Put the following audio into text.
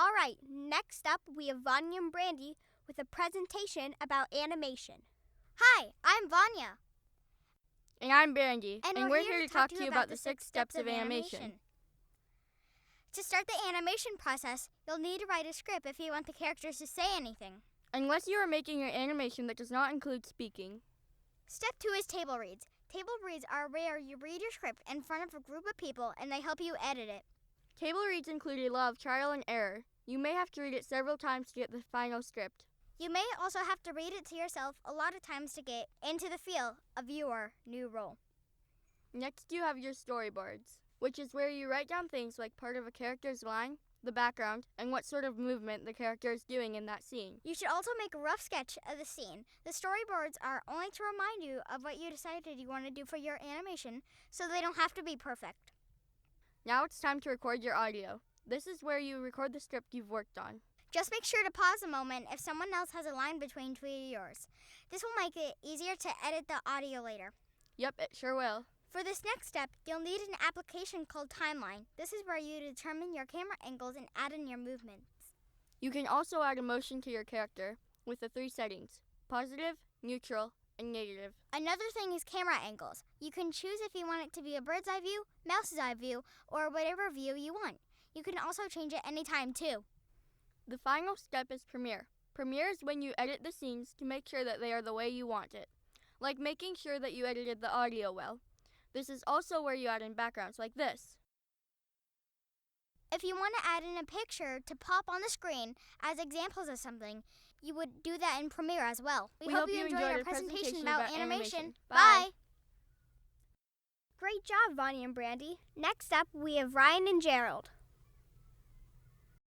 All right, next up we have Vanya and Brandy with a presentation about animation. Hi, I'm Vanya. And I'm Brandy, and we're here to talk to you about the 6 steps of animation. To start the animation process, you'll need to write a script if you want the characters to say anything. Unless you are making an animation that does not include speaking. Step 2 is table reads. Table reads are where you read your script in front of a group of people and they help you edit it. Table reads include a lot of trial and error. You may have to read it several times to get the final script. You may also have to read it to yourself a lot of times to get into the feel of your new role. Next, you have your storyboards, which is where you write down things like part of a character's line, the background, and what sort of movement the character is doing in that scene. You should also make a rough sketch of the scene. The storyboards are only to remind you of what you decided you want to do for your animation, so they don't have to be perfect. Now it's time to record your audio. This is where you record the script you've worked on. Just make sure to pause a moment if someone else has a line between two of yours. This will make it easier to edit the audio later. Yep, it sure will. For this next step, you'll need an application called Timeline. This is where you determine your camera angles and add in your movements. You can also add emotion to your character with the 3 settings: positive, neutral, and negative. Another thing is camera angles. You can choose if you want it to be a bird's eye view, mouse's eye view, or whatever view you want. You can also change it anytime too. The final step is Premiere. Premiere is when you edit the scenes to make sure that they are the way you want it, like making sure that you edited the audio well. This is also where you add in backgrounds like this. If you want to add in a picture to pop on the screen as examples of something, you would do that in Premiere as well. We hope you enjoyed our presentation about animation. Bye! Great job, Vanya and Brandy. Next up, we have Ryan and Gerald.